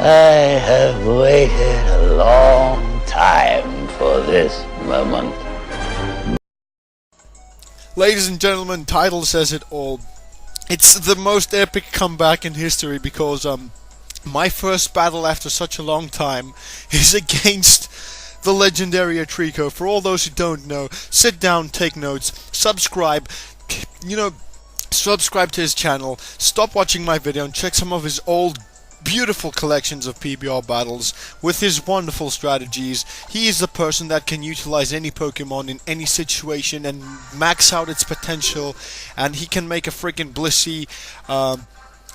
I have waited a long time for this moment. Ladies and gentlemen, title says it all. It's the most epic comeback in history because my first battle after such a long time is against the legendary Atrico. For all those who don't know, sit down, take notes, subscribe, subscribe to his channel, stop watching my video and check some of his old beautiful collections of PBR battles with his wonderful strategies. He is the person that can utilize any Pokemon in any situation and max out its potential, and he can make a freaking Blissey.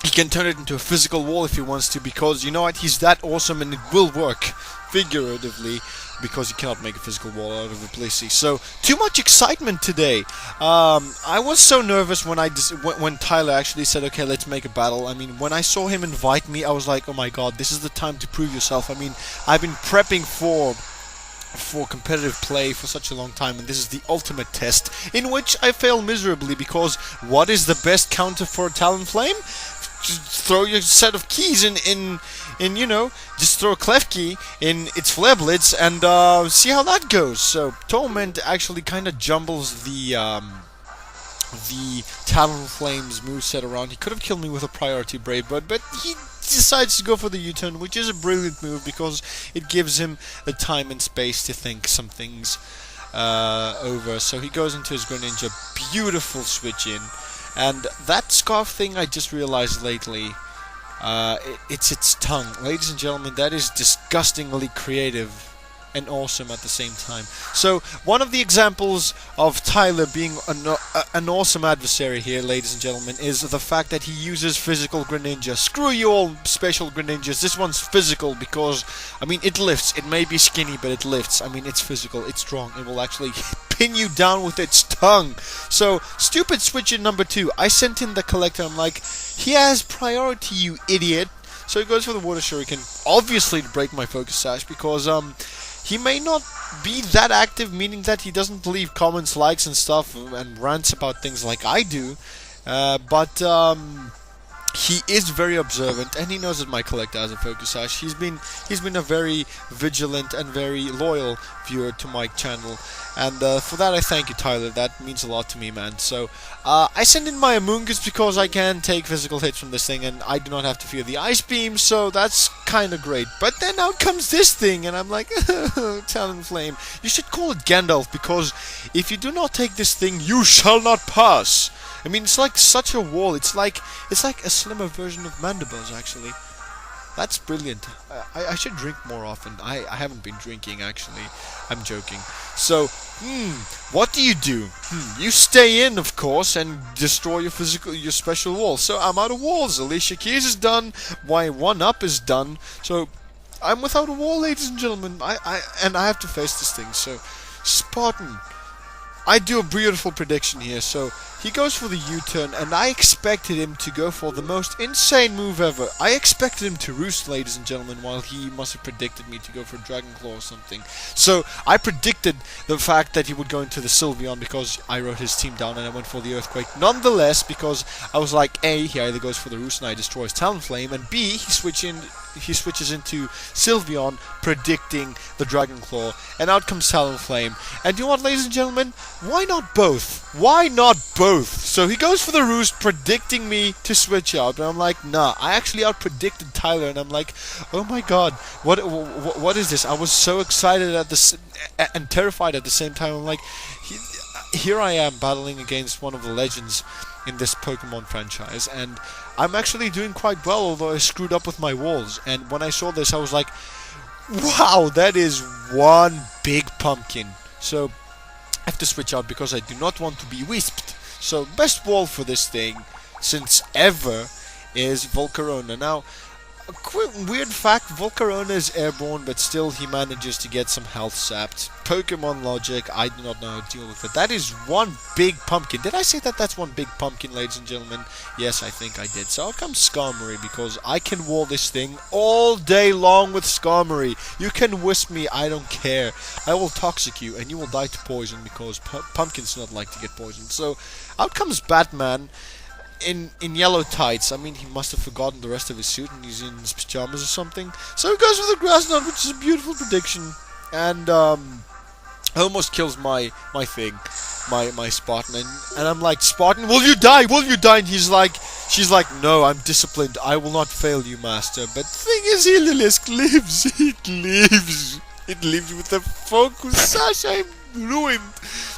He can turn it into a physical wall if he wants to, because you know what, he's that awesome and it will work figuratively, because you cannot make a physical wall out of a Blissey. So, too much excitement today. I was so nervous when Tyler actually said, okay, let's make a battle. I mean, when I saw him invite me, I was like, oh my god, this is the time to prove yourself. I mean, I've been prepping for competitive play for such a long time, and this is the ultimate test, in which I fail miserably, because what is the best counter for Talonflame? Just throw your set of keys in just throw a clef key in its Flare Blitz and see how that goes. So Torment actually kind of jumbles the Talonflame's moveset around. He could have killed me with a priority Brave Bird, but he decides to go for the U-turn, which is a brilliant move because it gives him the time and space to think some things over. So he goes into his Greninja, beautiful switch in. And that scarf thing I just realized lately, it's its tongue. Ladies and gentlemen, that is disgustingly creative and awesome at the same time. So, one of the examples of Tyler being an awesome adversary here, ladies and gentlemen, is the fact that he uses physical Greninja. Screw you all special Greninjas, this one's physical because, I mean, it lifts. It may be skinny, but it lifts. I mean, it's physical, it's strong. It will actually pin you down with its tongue. So, stupid switch in number 2. I sent in the collector, I'm like, he has priority, you idiot. So he goes for the Water Shuriken, obviously to break my Focus Sash, because, he may not be that active, meaning that he doesn't leave comments, likes and stuff, and rants about things like I do, but he is very observant, and he knows that my collector has a Focus Sash. He's been a very vigilant and very loyal viewer to my channel, and for that I thank you, Tyler. That means a lot to me, man. So I send in my Amoonguss because I can take physical hits from this thing, and I do not have to fear the Ice Beam, so that's kind of great. But then out comes this thing, and I'm like, Talonflame. You should call it Gandalf, because if you do not take this thing, you shall not pass. I mean, it's like such a wall. It's like a slimmer version of Mandibles, actually. That's brilliant. I should drink more often. I haven't been drinking, actually. I'm joking. So, what do? You stay in, of course, and destroy your special wall. So I'm out of walls. Alicia Keys is done. My 1-up is done. So I'm without a wall, ladies and gentlemen. I have to face this thing. So Spartan, I do a beautiful prediction here. So he goes for the U-turn, and I expected him to go for the most insane move ever. I expected him to roost, ladies and gentlemen, while he must have predicted me to go for Dragon Claw or something. So I predicted the fact that he would go into the Sylveon because I wrote his team down and I went for the Earthquake. Nonetheless, because I was like, A, he either goes for the roost and I destroy his Talonflame, and B, he switches into Sylveon, predicting the Dragon Claw, and out comes Talonflame. And you know what, ladies and gentlemen? Why not both? Why not both? So he goes for the roost, predicting me to switch out, and I'm like, nah. I actually out-predicted Tyler, and I'm like, oh my god, what is this? I was so excited at this and terrified at the same time. I'm like, here I am battling against one of the legends in this Pokemon franchise, and I'm actually doing quite well, although I screwed up with my walls. And when I saw this, I was like, wow, that is one big pumpkin. So I have to switch out because I do not want to be wisped. So best wall for this thing since ever is Volcarona. Now, a quick weird fact, Volcarona is airborne, but still he manages to get some health sapped. Pokemon logic, I do not know how to deal with it. That is one big pumpkin. Did I say that that's one big pumpkin, ladies and gentlemen? Yes, I think I did. So out comes Skarmory, because I can wall this thing all day long with Skarmory. You can wisp me, I don't care. I will toxic you, and you will die to poison, because pumpkins do not like to get poisoned. So out comes Batman. in yellow tights. I mean, he must have forgotten the rest of his suit and he's in his pajamas or something. So he goes for the grass knot, which is a beautiful prediction, and almost kills my Spartan, and I'm like, Spartan, will you die? Will you die? And she's like, no, I'm disciplined. I will not fail you, master. But the thing is, Lilisk lives. It lives with the focus. Sasha, I'm ruined.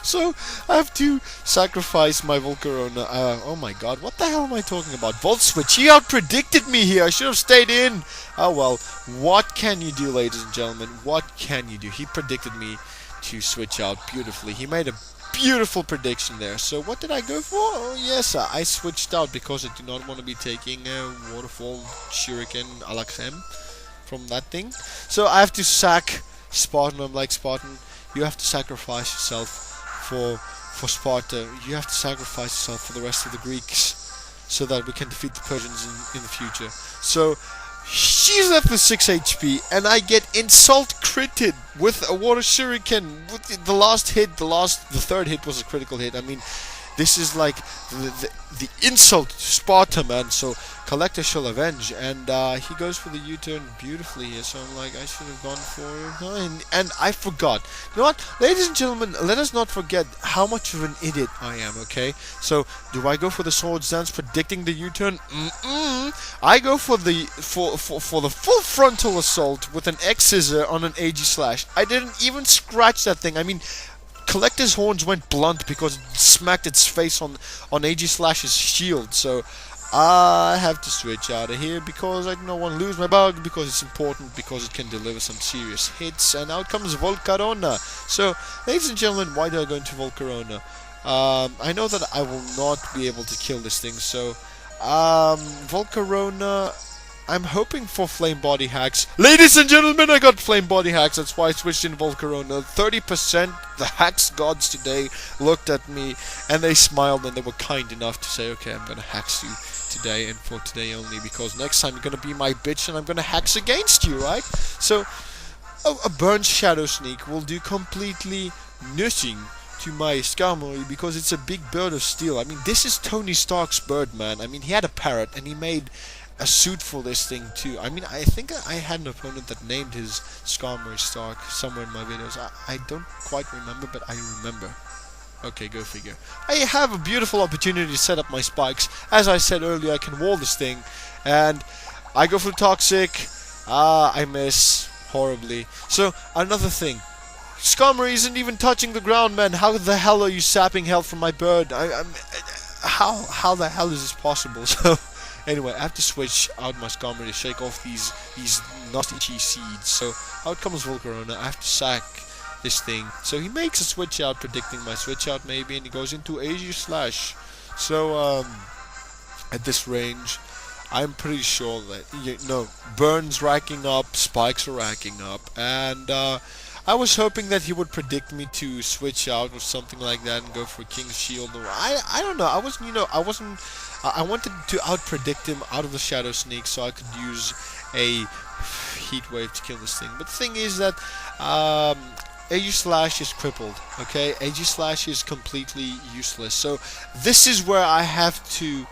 So I have to sacrifice my Volcarona. Oh my god, what the hell am I talking about? Volt Switch, he out-predicted me here. I should have stayed in. Oh well, what can you do, ladies and gentlemen? What can you do? He predicted me to switch out beautifully. He made a beautiful prediction there. So what did I go for? Oh yes, I switched out because I do not want to be taking a waterfall shuriken Alaxem from that thing. So I have to sack Spartan. I'm like, Spartan, you have to sacrifice yourself for Sparta. You have to sacrifice yourself for the rest of the Greeks so that we can defeat the Persians in the future. So she's left with 6 HP, and I get insult critted with a water shuriken. With the last hit, the third hit was a critical hit. I mean, this is like the insult to Sparta, man. So Collector shall avenge, and he goes for the U-turn beautifully here. So I'm like, I should have gone for it, and I forgot. You know what, ladies and gentlemen, let us not forget how much of an idiot I am. Okay, so do I go for the swords dance, predicting the U-turn? I go for the full frontal assault with an X scissor on an AG slash. I didn't even scratch that thing. I mean, Collector's horns went blunt because it smacked its face on AG Slash's shield. So I have to switch out of here because I don't want to lose my bug, because it's important, because it can deliver some serious hits. And out comes Volcarona. So, ladies and gentlemen, why do I go into Volcarona? I know that I will not be able to kill this thing, so Volcarona, I'm hoping for flame body hacks. Ladies and gentlemen, I got flame body hacks. That's why I switched in Volcarona. 30%. The hacks gods today looked at me and they smiled, and they were kind enough to say, okay, I'm gonna hacks you today, and for today only, because next time you're gonna be my bitch and I'm gonna hacks against you, right? So a burnt shadow sneak will do completely nothing to my Skarmory because it's a big bird of steel. I mean, this is Tony Stark's bird, man. I mean, he had a parrot and he made a suit for this thing too. I mean, I think I had an opponent that named his Skarmory Stark somewhere in my videos. I don't quite remember, but I remember. Okay, go figure. I have a beautiful opportunity to set up my spikes. As I said earlier, I can wall this thing, and I go for Toxic. I miss horribly. So, another thing. Skarmory isn't even touching the ground, man. How the hell are you sapping health from my bird? How the hell is this possible? So, anyway, I have to switch out my Skarmory to shake off these nasty cheese seeds. So, out comes Volcarona. I have to sack this thing. So, he makes a switch out, predicting my switch out maybe, and he goes into AG Slash. So, at this range, I'm pretty sure that, burns racking up, spikes are racking up, and, I was hoping that he would predict me to switch out or something like that and go for King's Shield. Or I don't know. I wanted to out-predict him out of the Shadow Sneak so I could use a Heat Wave to kill this thing. But the thing is that AG Slash is crippled, okay? AG Slash is completely useless. So this is where I have to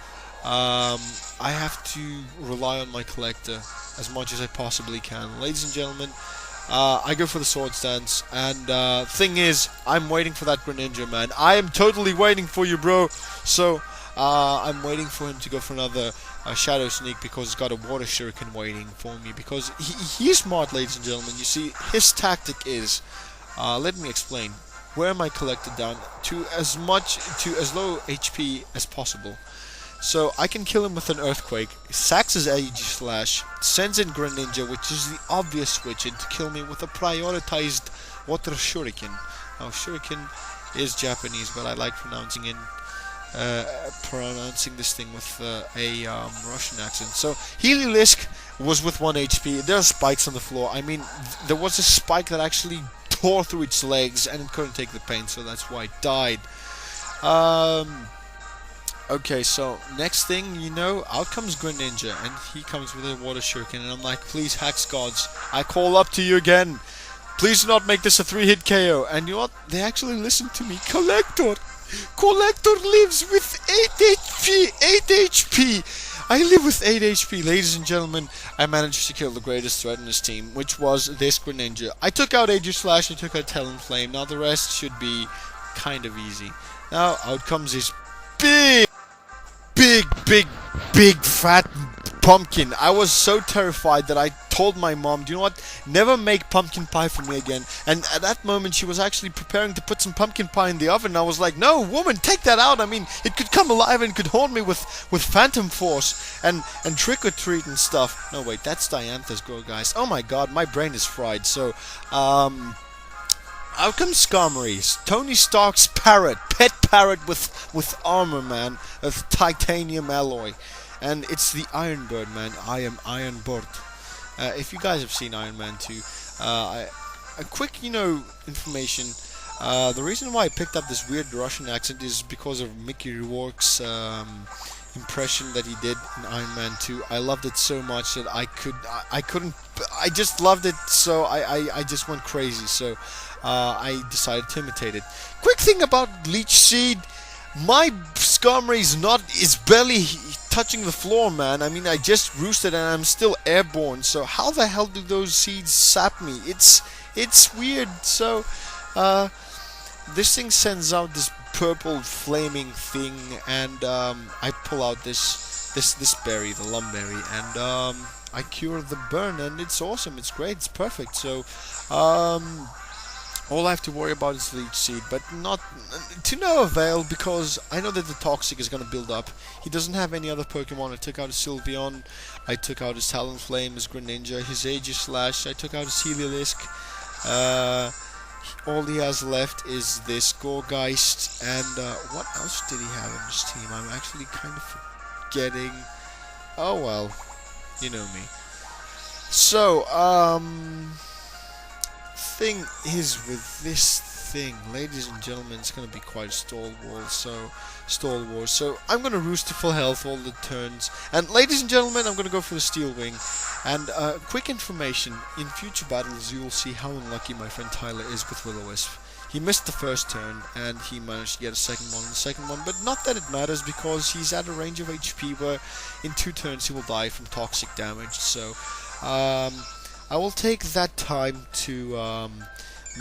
rely on my Collector as much as I possibly can. Ladies and gentlemen, I go for the sword stance, and thing is, I'm waiting for that Greninja, man. I am totally waiting for you, bro. So I'm waiting for him to go for another Shadow Sneak because he's got a Water Shuriken waiting for me. Because he's smart, ladies and gentlemen. You see, his tactic is, let me explain. Wear my Collector down to as low HP as possible. So I can kill him with an Earthquake, sacks his AG Slash, sends in Greninja, which is the obvious switch in, to kill me with a prioritized Water Shuriken. Now, Shuriken is Japanese, but I like pronouncing this thing with a Russian accent. So Heliolisk was with 1 HP. There are spikes on the floor. I mean, there was a spike that actually tore through its legs, and it couldn't take the pain, so that's why it died. Okay, so next thing, out comes Greninja, and he comes with a Water Shuriken, and I'm like, please, Hacks Gods, I call up to you again. Please do not make this a 3-hit KO. And you know what? They actually listened to me. Collector, Collector lives with 8 HP. 8 HP. I live with 8 HP. Ladies and gentlemen, I managed to kill the greatest threat in this team, which was this Greninja. I took out Aegislash, I took out Talonflame. Now the rest should be kind of easy. Now out comes this big fat pumpkin. I was so terrified that I told my mom, do you know what, never make pumpkin pie for me again. And at that moment she was actually preparing to put some pumpkin pie in the oven. I was like, no woman, take that out. I mean, it could come alive and could haunt me with phantom force and trick or treat and stuff. No wait, that's Diantha's girl, guys. Oh my god, my brain is fried. So out comes Skarmory, Tony Stark's parrot, pet parrot with armor, man, of titanium alloy. And it's the Iron Bird, man. I am Iron Bird. If you guys have seen Iron Man 2, a quick, information. The reason why I picked up this weird Russian accent is because of Mickey Rourke's impression that he did in Iron Man 2. I loved it so much that I just loved it, so I just went crazy. So I decided to imitate it. Quick thing about Leech Seed. My Skarmory is barely touching the floor, man. I mean, I just roosted and I'm still airborne. So how the hell do those seeds sap me? It's weird. So this thing sends out this purple flaming thing, and I pull out this berry, the lumberry, and I cure the burn, and it's awesome. It's great. It's perfect. So all I have to worry about is Leech Seed, but not to no avail, because I know that the Toxic is going to build up. He doesn't have any other Pokemon. I took out his Sylveon, I took out his Talonflame, his Greninja, his Aegislash, I took out his Heliolisk. All he has left is this Gorgeist, and what else did he have on his team? I'm actually kind of forgetting. Oh well, you know me. So, thing is with this thing, ladies and gentlemen, it's gonna be quite a stall war. So I'm gonna roost to full health all the turns, and ladies and gentlemen, I'm gonna go for the Steel Wing. And quick information: in future battles, you will see how unlucky my friend Tyler is with Will-O-Wisp. He missed the first turn, and he managed to get a second one on the second one, but not that it matters, because he's at a range of HP where in 2 turns he will die from toxic damage. So I will take that time to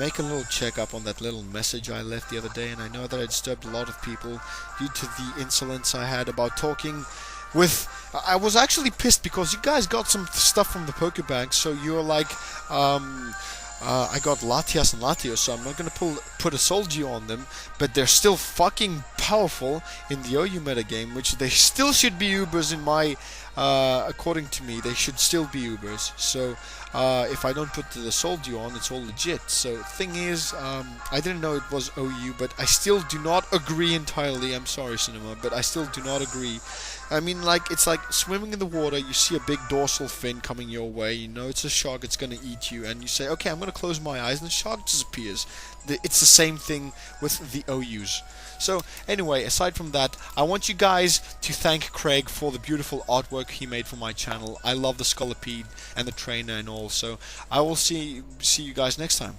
make a little checkup on that little message I left the other day, and I know that I disturbed a lot of people due to the insolence I had about talking with... I was actually pissed because you guys got some stuff from the Pokebank, so you're like, I got Latias and Latios, so I'm not going to put a Solgio on them, but they're still fucking powerful in the OU metagame, which they still should be Ubers in my... according to me, they should still be Ubers. So if I don't put the Solgio on, it's all legit. So thing is, I didn't know it was OU, but I still do not agree entirely. I'm sorry, Cinema, but I still do not agree. I mean, like, it's like swimming in the water, you see a big dorsal fin coming your way, you know it's a shark, it's gonna eat you, and you say, okay, I'm gonna close my eyes, and the shark disappears. It's the same thing with the OUs. So, anyway, aside from that, I want you guys to thank Craig for the beautiful artwork he made for my channel. I love the Scolipede and the trainer and all, so I will see you guys next time.